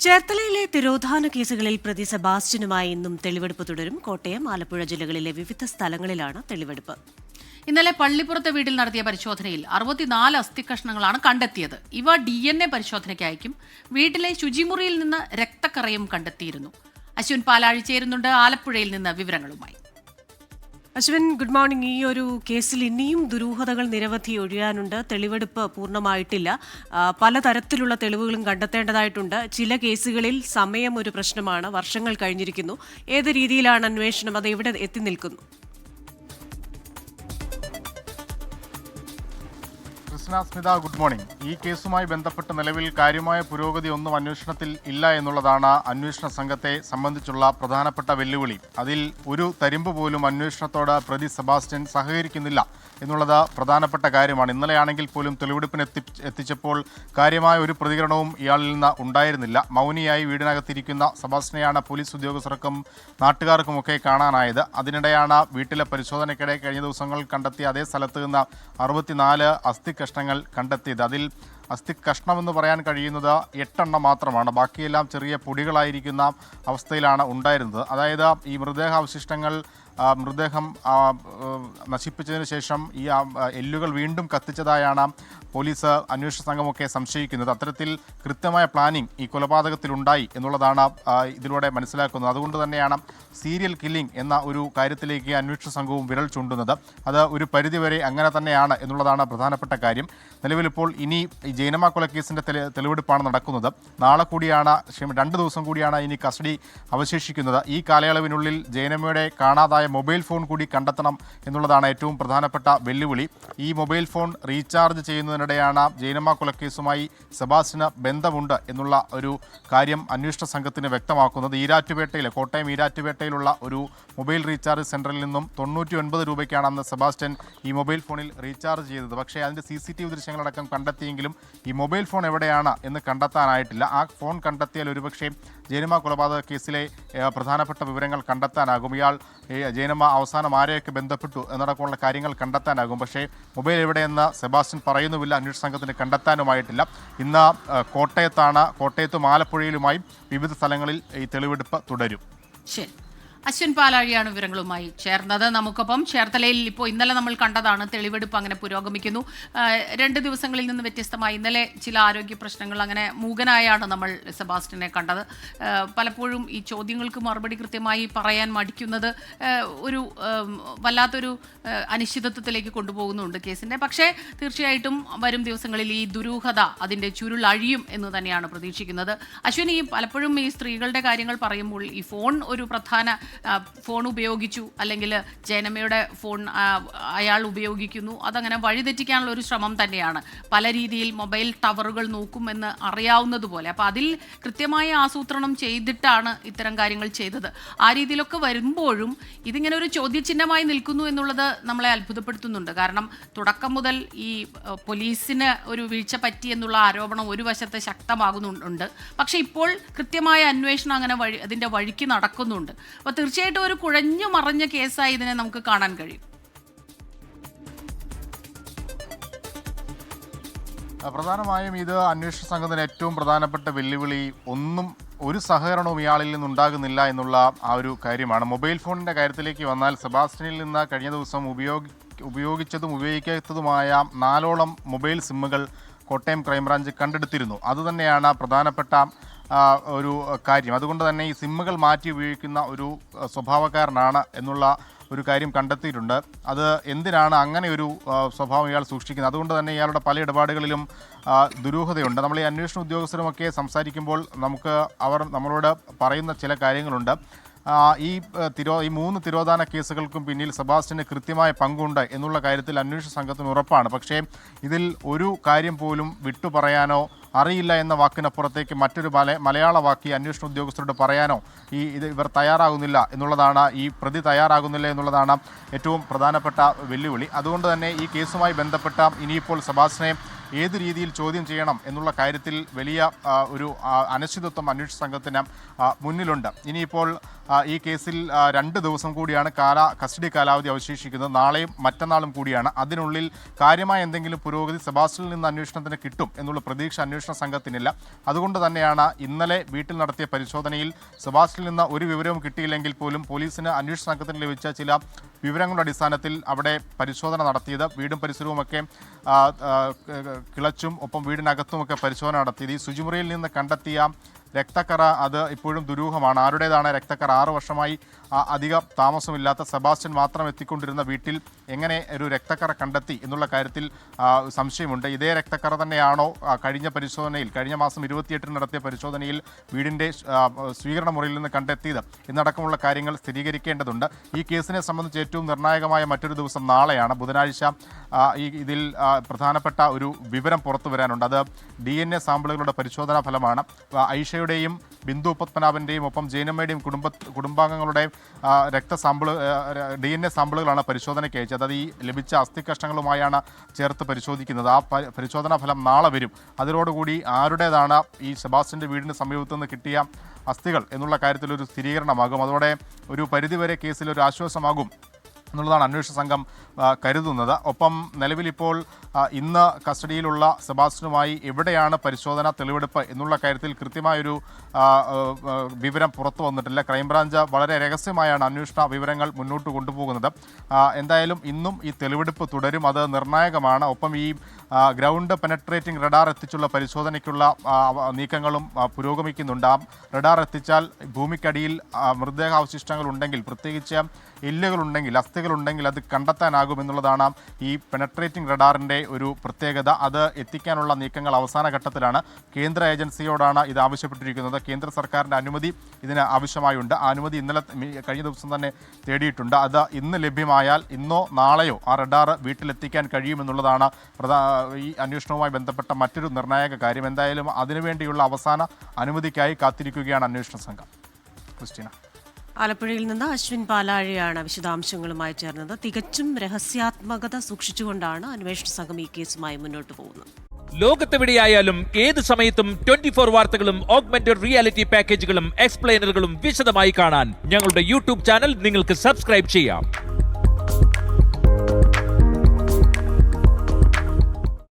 ചേർത്തലയിലെ തിരോധാന കേസുകളിൽ പ്രതി സെബാസ്റ്റ്യനുമായി ഇന്നും തെളിവെടുപ്പ് തുടരും. കോട്ടയം, ആലപ്പുഴ ജില്ലകളിലെ വിവിധ സ്ഥലങ്ങളിലാണ് തെളിവെടുപ്പ്. ഇന്നലെ പള്ളിപ്പുറത്തെ വീട്ടിൽ നടത്തിയ പരിശോധനയിൽ 64 അസ്ഥികഷ്ണങ്ങളാണ് കണ്ടെത്തിയത്. ഇവ DNA പരിശോധനയ്ക്ക് അയക്കും. വീട്ടിലെ ശുചിമുറിയിൽ നിന്ന് രക്തക്കറയും കണ്ടെത്തിയിരുന്നു. അശ്വിൻ പാലാഴി ചേരുന്നുണ്ട് ആലപ്പുഴയിൽ നിന്ന് വിവരങ്ങളുമായി. Ashwin, good morning. ഈ ഒരു കേസിൽ ഇനിയും ദുരൂഹതകൾ നിരവധി ഒഴിയാനുണ്ട്. തെളിവെടുപ്പ് പൂർണ്ണമായിട്ടില്ല. പലതരത്തിലുള്ള തെളിവുകളും കണ്ടെത്തേണ്ടതായിട്ടുണ്ട്. ചില കേസുകളിൽ സമയം ഒരു പ്രശ്നമാണ്. വർഷങ്ങൾ കഴിഞ്ഞിരിക്കുന്നു. ഏത് രീതിയിലാണ് അന്വേഷണം? അത് എവിടെ എത്തി നിൽക്കുന്നു? Smitha, good morning. ഈ കേസുമായി ബന്ധപ്പെട്ട് നിലവിൽ കാര്യമായ പുരോഗതി ഒന്നും അന്വേഷണത്തിൽ ഇല്ല എന്നുള്ളതാണ് അന്വേഷണ സംഘത്തെ സംബന്ധിച്ചുള്ള പ്രധാനപ്പെട്ട വെല്ലുവിളി. അതിൽ ഒരു തരിമ്പ് പോലും അന്വേഷണത്തോട് പ്രതി സെബാസ്റ്റ്യൻ സഹകരിക്കുന്നില്ല എന്നുള്ളത് പ്രധാനപ്പെട്ട കാര്യമാണ്. ഇന്നലെയാണെങ്കിൽ പോലും തെളിവെടുപ്പിന് എത്തിച്ചപ്പോൾ കാര്യമായ ഒരു പ്രതികരണവും ഇയാളിൽ നിന്ന് ഉണ്ടായിരുന്നില്ല. മൗനിയായി വീടിനകത്തിരിക്കുന്ന സെബാസ്റ്റ്യനെയാണ് പോലീസ് ഉദ്യോഗസ്ഥർക്കും നാട്ടുകാർക്കുമൊക്കെ കാണാനായത്. അതിനിടെയാണ് വീട്ടിലെ പരിശോധനയ്ക്കിടെ കഴിഞ്ഞ ദിവസങ്ങൾ കണ്ടെത്തിയ അതേ സ്ഥലത്ത് നിന്ന് 64 അസ്ഥി കഷ്ണങ്ങൾ കണ്ടെത്തിയത്. അതിൽ അസ്ഥി കഷ്ണമെന്ന് പറയാൻ കഴിയുന്നത് 8 എണ്ണം മാത്രമാണ്. ബാക്കിയെല്ലാം ചെറിയ പൊടികളായിരിക്കുന്ന അവസ്ഥയിലാണ് ഉണ്ടായിരുന്നത്. അതായത് ഈ മൃതദേഹം നശിപ്പിച്ചതിന് ശേഷം ഈ എല്ലുകൾ വീണ്ടും കത്തിച്ചതായാണ് പോലീസ് അന്വേഷണ സംഘമൊക്കെ സംശയിക്കുന്നത്. അത്തരത്തിൽ കൃത്യമായ പ്ലാനിംഗ് ഈ കൊലപാതകത്തിലുണ്ടായി എന്നുള്ളതാണ് ഇതിലൂടെ മനസ്സിലാക്കുന്നത്. അതുകൊണ്ട് തന്നെയാണ് സീരിയൽ കില്ലിംഗ് എന്ന ഒരു കാര്യത്തിലേക്ക് അന്വേഷണ സംഘവും വിരൽ ചൂണ്ടുന്നത്. അത് ഒരു പരിധിവരെ അങ്ങനെ തന്നെയാണ് എന്നുള്ളതാണ് പ്രധാനപ്പെട്ട കാര്യം. നിലവിലിപ്പോൾ ഇനി ഈ ജൈനമ്മ കൊലക്കേസിൻ്റെ തെളിവെടുപ്പാണ് നടക്കുന്നത്. നാളെ കൂടിയാണ് 2 ദിവസം കൂടിയാണ് ഇനി കസ്റ്റഡി അവശേഷിക്കുന്നത്. ഈ കാലയളവിനുള്ളിൽ ജൈനമ്മയുടെ കാണാതായ മൊബൈൽ ഫോൺ കൂടി കണ്ടെത്തണം എന്നുള്ളതാണ് ഏറ്റവും പ്രധാനപ്പെട്ട വെല്ലുവിളി. ഈ മൊബൈൽ ഫോൺ റീചാർജ് ചെയ്യുന്നതിനിടെയാണ് ജൈനമ്മ കൊലക്കേസുമായി സെബാസ്റ്റ്യന് ബന്ധമുണ്ട് എന്നുള്ള ഒരു കാര്യം അന്വേഷണ സംഘത്തിന് വ്യക്തമാക്കുന്നത്. കോട്ടയം ഈരാറ്റുപേട്ടയിലുള്ള ഒരു മൊബൈൽ റീചാർജ് സെൻറ്ററിൽ നിന്നും 99 രൂപയ്ക്കാണ് അന്ന് സെബാസ്റ്റ്യൻ ഈ മൊബൈൽ ഫോണിൽ റീചാർജ് ചെയ്തത്. പക്ഷേ അതിൻ്റെ CCTV ദൃശ്യങ്ങളടക്കം കണ്ടെത്തിയെങ്കിലും ഈ മൊബൈൽ ഫോൺ എവിടെയാണ് എന്ന് കണ്ടെത്താനായിട്ടില്ല. ആ ഫോൺ കണ്ടെത്തിയാൽ ഒരുപക്ഷെ ജൈനമ്മ കൊലപാതക കേസിലെ പ്രധാനപ്പെട്ട വിവരങ്ങൾ കണ്ടെത്താനാകും. ഇയാൾ ജൈനമ്മ അവസാനം ആരെയൊക്കെ ബന്ധപ്പെട്ടു എന്നടക്കമുള്ള കാര്യങ്ങൾ കണ്ടെത്താനാകും. പക്ഷേ മൊബൈൽ എവിടെയെന്ന് സെബാസ്റ്റ്യൻ പറയുന്നുമില്ല. അന്വേഷണ സംഘത്തിന് കണ്ടെത്താനുമായിട്ടില്ല. ഇന്ന് കോട്ടയത്തും ആലപ്പുഴയിലുമായി വിവിധ സ്ഥലങ്ങളിൽ ഈ തെളിവെടുപ്പ് തുടരും. ശരി, അശ്വിൻ പാലാഴിയാണ് വിവരങ്ങളുമായി ചേർന്നത്. നമുക്കൊപ്പം ചേർത്തലയിൽ ഇപ്പോൾ ഇന്നലെ നമ്മൾ കണ്ടതാണ് തെളിവെടുപ്പ് അങ്ങനെ പുരോഗമിക്കുന്നു. 2 ദിവസങ്ങളിൽ നിന്ന് വ്യത്യസ്തമായി ഇന്നലെ ചില ആരോഗ്യ പ്രശ്നങ്ങൾ അങ്ങനെ മൂകനായാണ് നമ്മൾ സെബാസ്റ്റ്യനെ കണ്ടത്. പലപ്പോഴും ഈ ചോദ്യങ്ങൾക്ക് മറുപടി കൃത്യമായി പറയാൻ മടിക്കുന്നത് ഒരു വല്ലാത്തൊരു അനിശ്ചിതത്വത്തിലേക്ക് കൊണ്ടുപോകുന്നുണ്ട് കേസിൻ്റെ. പക്ഷേ തീർച്ചയായിട്ടും വരും ദിവസങ്ങളിൽ ഈ ദുരൂഹത അതിൻ്റെ ചുരുൾ അഴിയും എന്ന് തന്നെയാണ് പ്രതീക്ഷിക്കുന്നത്. അശ്വിൻ, ഈ പലപ്പോഴും ഈ സ്ത്രീകളുടെ കാര്യങ്ങൾ പറയുമ്പോൾ ഈ ഫോൺ ഒരു പ്രധാന ഫോൺ ഉപയോഗിച്ചു അല്ലെങ്കിൽ ജൈനമ്മയുടെ ഫോൺ അയാൾ ഉപയോഗിക്കുന്നു, അതങ്ങനെ വഴിതെറ്റിക്കാനുള്ള ഒരു ശ്രമം തന്നെയാണ്. പല രീതിയിൽ മൊബൈൽ ടവറുകൾ നോക്കുമെന്ന് അറിയാവുന്നതുപോലെ. അപ്പോൾ അതിൽ കൃത്യമായ ആസൂത്രണം ചെയ്തിട്ടാണ് ഇത്തരം കാര്യങ്ങൾ ചെയ്തത്. ആ രീതിയിലൊക്കെ വരുമ്പോഴും ഇതിങ്ങനെ ഒരു ചോദ്യചിഹ്നമായി നിൽക്കുന്നു എന്നുള്ളത് നമ്മളെ അത്ഭുതപ്പെടുത്തുന്നുണ്ട്. കാരണം തുടക്കം മുതൽ ഈ പോലീസിന് ഒരു വീഴ്ച പറ്റി എന്നുള്ള ആരോപണം ഒരു വശത്ത് ശക്തമാകുന്നുണ്ട്. പക്ഷേ ഇപ്പോൾ കൃത്യമായ അന്വേഷണം അങ്ങനെ അതിൻ്റെ വഴിക്ക് നടക്കുന്നുണ്ട്. അപ്പോൾ തീർച്ചയായിട്ടും ഒരു കുഴഞ്ഞു മറഞ്ഞ കേസായി ഇതിനെ നമുക്ക് കാണാൻ കഴിയും. പ്രധാനമായും ഇത് അന്വേഷണ സംഘത്തിന് ഏറ്റവും പ്രധാനപ്പെട്ട വെല്ലുവിളി ഒരു സഹകരണവും ഇയാളിൽ നിന്നുണ്ടാകുന്നില്ല എന്നുള്ള ആ ഒരു കാര്യമാണ്. മൊബൈൽ ഫോണിൻ്റെ കാര്യത്തിലേക്ക് വന്നാൽ സെബാസ്റ്റ്യനിൽ നിന്ന് കഴിഞ്ഞ ദിവസം ഉപയോഗിച്ചതും ഉപയോഗിക്കാത്തതുമായ 4ഓളം മൊബൈൽ സിമ്മുകൾ കോട്ടയം ക്രൈംബ്രാഞ്ച് കണ്ടെടുത്തിരുന്നു. അതുതന്നെയാണ് പ്രധാനപ്പെട്ട ഒരു കാര്യം. അതുകൊണ്ട് തന്നെ ഈ സിമ്മുകൾ മാറ്റി ഉപയോഗിക്കുന്ന ഒരു സ്വഭാവക്കാരനാണ് എന്നുള്ള ഒരു കാര്യം കണ്ടെത്തിയിട്ടുണ്ട്. അത് എന്തിനാണ് അങ്ങനെ ഒരു സ്വഭാവം ഇയാൾ സൂക്ഷിക്കുന്നത്? അതുകൊണ്ട് തന്നെ ഇയാളുടെ പല ഇടപാടുകളിലും ദുരൂഹതയുണ്ട്. നമ്മൾ ഈ അന്വേഷണ ഉദ്യോഗസ്ഥരുമൊക്കെ സംസാരിക്കുമ്പോൾ അവർ നമ്മളോട് പറയുന്ന ചില കാര്യങ്ങളുണ്ട്. ഈ 3 തിരോധാന കേസുകൾക്കും പിന്നിൽ സെബാസ്റ്റ്യന് കൃത്യമായ പങ്കുണ്ട് എന്നുള്ള കാര്യത്തിൽ അന്വേഷണ സംഘത്തിന് ഉറപ്പാണ്. പക്ഷേ ഇതിൽ ഒരു കാര്യം പോലും വിട്ടുപറയാനോ അറിയില്ല എന്ന വാക്കിനപ്പുറത്തേക്ക് മറ്റൊരു മലയാള വാക്ക് അന്വേഷണ ഉദ്യോഗസ്ഥരോട് പറയാനോ ഇവർ തയ്യാറാകുന്നില്ല എന്നുള്ളതാണ്, ഈ പ്രതി തയ്യാറാകുന്നില്ല എന്നുള്ളതാണ് ഏറ്റവും പ്രധാനപ്പെട്ട വെല്ലുവിളി. അതുകൊണ്ട് തന്നെ ഈ കേസുമായി ബന്ധപ്പെട്ട ഇനിയിപ്പോൾ സെബാസ്റ്റ്യനെ ഏത് രീതിയിൽ ചോദ്യം ചെയ്യണം എന്നുള്ള കാര്യത്തിൽ വലിയ ഒരു അനിശ്ചിതത്വം അന്വേഷണ സംഘത്തിന് മുന്നിലുണ്ട്. ഇനിയിപ്പോൾ ഈ കേസിൽ 2 ദിവസം കൂടിയാണ് കസ്റ്റഡി കാലാവധി അവശേഷിക്കുന്നത്. നാളെയും മറ്റന്നാളും കൂടിയാണ്. അതിനുള്ളിൽ കാര്യമായ എന്തെങ്കിലും പുരോഗതി സെബാസ്റ്റ്യനിൽ നിന്ന് അന്വേഷണത്തിന് കിട്ടും എന്നുള്ള പ്രതീക്ഷ അന്വേഷണ സംഘത്തിനില്ല. അതുകൊണ്ട് തന്നെയാണ് ഇന്നലെ വീട്ടിൽ നടത്തിയ പരിശോധനയിൽ സെബാസ്റ്റ്യനിൽ നിന്ന് ഒരു വിവരവും കിട്ടിയില്ലെങ്കിൽ പോലും പോലീസിന് അന്വേഷണ സംഘത്തിന് ലഭിച്ച ചില വിവരങ്ങളുടെ അടിസ്ഥാനത്തിൽ അവിടെ പരിശോധന നടത്തിയത്. വീടും പരിസരവുമൊക്കെ കിളച്ചും ഒപ്പം വീടിനകത്തുമൊക്കെ പരിശോധന നടത്തിയത്. ഈ ശുചിമുറിയിൽ നിന്ന് കണ്ടെത്തിയ രക്തക്കറ അത് ഇപ്പോഴും ദുരൂഹമാണ്. ആരുടേതാണ് രക്തക്കറ? 6 വർഷമായി അധികം താമസമില്ലാത്ത സെബാസ്റ്റ്യൻ മാത്രം എത്തിക്കൊണ്ടിരുന്ന വീട്ടിൽ എങ്ങനെ ഒരു രക്തക്കറ കണ്ടെത്തി എന്നുള്ള കാര്യത്തിൽ സംശയമുണ്ട്. ഇതേ രക്തക്കറ തന്നെയാണോ കഴിഞ്ഞ പരിശോധനയിൽ, കഴിഞ്ഞ മാസം 28-ന് നടത്തിയ പരിശോധനയിൽ വീടിൻ്റെ സ്വീകരണ മുറിയിൽ നിന്ന് കണ്ടെത്തിയത് എന്നടക്കമുള്ള കാര്യങ്ങൾ സ്ഥിരീകരിക്കേണ്ടതുണ്ട്. ഈ കേസിനെ സംബന്ധിച്ച് ഏറ്റവും നിർണായകമായ മറ്റൊരു ദിവസം നാളെയാണ്, ബുധനാഴ്ച. ഇതിൽ പ്രധാനപ്പെട്ട ഒരു വിവരം പുറത്തു വരാനുണ്ട്. അത് DNA സാമ്പിളുകളുടെ പരിശോധനാ ഫലമാണ്. ഐഷയുടെയും ബിന്ദു പത്മനാഭൻ്റെയും ഒപ്പം ജൈനമ്മയുടെയും കുടുംബാംഗങ്ങളുടെ രക്തസാമ്പിൾ DNA സാമ്പിളുകളാണ് പരിശോധനയ്ക്ക് അയച്ചത്. അത് ഈ ലഭിച്ച അസ്ഥി കഷ്ണങ്ങളുമായാണ് ചേർത്ത് പരിശോധിക്കുന്നത്. ആ പരിശോധനാ ഫലം നാളെ വരും. അതിനോടുകൂടി ആരുടേതാണ് ഈ സെബാസ്റ്റ്യൻ്റെ വീടിന് സമീപത്തു നിന്ന് കിട്ടിയ അസ്ഥികൾ എന്നുള്ള കാര്യത്തിലൊരു സ്ഥിരീകരണമാകും. അതോടെ ഒരു പരിധിവരെ കേസിലൊരു ആശ്വാസമാകും എന്നുള്ളതാണ് അന്വേഷണ സംഘം കരുതുന്നത്. ഒപ്പം നിലവിലിപ്പോൾ ഇന്ന് കസ്റ്റഡിയിലുള്ള സെബാസ്റ്റ്യനുമായി എവിടെയാണ് പരിശോധന തെളിവെടുപ്പ് എന്നുള്ള കാര്യത്തിൽ കൃത്യമായൊരു വിവരം പുറത്തു വന്നിട്ടില്ല. ക്രൈംബ്രാഞ്ച് വളരെ രഹസ്യമായാണ് അന്വേഷണ വിവരങ്ങൾ മുന്നോട്ട് കൊണ്ടുപോകുന്നത്. എന്തായാലും ഇന്നും ഈ തെളിവെടുപ്പ് തുടരും. അത് നിർണായകമാണ്. ഒപ്പം ഈ ഗ്രൗണ്ട് പെനട്രേറ്റിംഗ് റഡാർ എത്തിച്ചുള്ള പരിശോധനയ്ക്കുള്ള നീക്കങ്ങളും പുരോഗമിക്കുന്നുണ്ട്. ആ റഡാർ എത്തിച്ചാൽ ഭൂമിക്കടിയിൽ മൃതദേഹാവശിഷ്ടങ്ങൾ ഉണ്ടെങ്കിൽ, പ്രത്യേകിച്ച് എല്ലുകളുണ്ടെങ്കിൽ, അസ്ഥികളുണ്ടെങ്കിൽ അത് കണ്ടെത്താനാകുമെന്നുള്ളതാണ് ഈ പെനട്രേറ്റിംഗ് റഡാറിൻ്റെ ഒരു പ്രത്യേകത. അത് എത്തിക്കാനുള്ള നീക്കങ്ങൾ അവസാന ഘട്ടത്തിലാണ്. കേന്ദ്ര ഏജൻസിയോടാണ് ഇത് ആവശ്യപ്പെട്ടിരിക്കുന്നത്. കേന്ദ്ര സർക്കാരിൻ്റെ അനുമതി ഇതിന് ആവശ്യമായുണ്ട്. ആ അനുമതി കഴിഞ്ഞ ദിവസം തന്നെ തേടിയിട്ടുണ്ട്. അത് ഇന്ന് ലഭ്യമായാൽ ഇന്നോ നാളെയോ ആ റഡാർ വീട്ടിലെത്തിക്കാൻ കഴിയുമെന്നുള്ളതാണ് ഈ അന്വേഷണവുമായി ബന്ധപ്പെട്ട മറ്റൊരു നിർണായക കാര്യം. എന്തായാലും അതിനുവേണ്ടിയുള്ള അവസാന അനുമതിക്കായി കാത്തിരിക്കുകയാണ് അന്വേഷണ സംഘം. ക്രിസ്റ്റീന. ആലപ്പുഴയിൽ നിന്ന് അശ്വിൻ പാലാഴിയാണ് വിശദാംശങ്ങളുമായി ചേർന്നത്. തികച്ചും രഹസ്യാത്മകത സൂക്ഷിച്ചുകൊണ്ടാണ് അന്വേഷണ സംഘം ഈ കേസുമായി മുന്നോട്ട് പോകുന്നത്. ലോകത്തെവിടെയായാലും ഏത് സമയത്തും 24 വാർത്തകളും ഓഗ്മെന്റഡ് റിയാലിറ്റി പാക്കേജുകളും എക്സ്പ്ലെയിനറുകളും വിശദമായി കാണാൻ ഞങ്ങളുടെ യൂട്യൂബ് ചാനൽ നിങ്ങൾക്ക് സബ്സ്ക്രൈബ് ചെയ്യാം.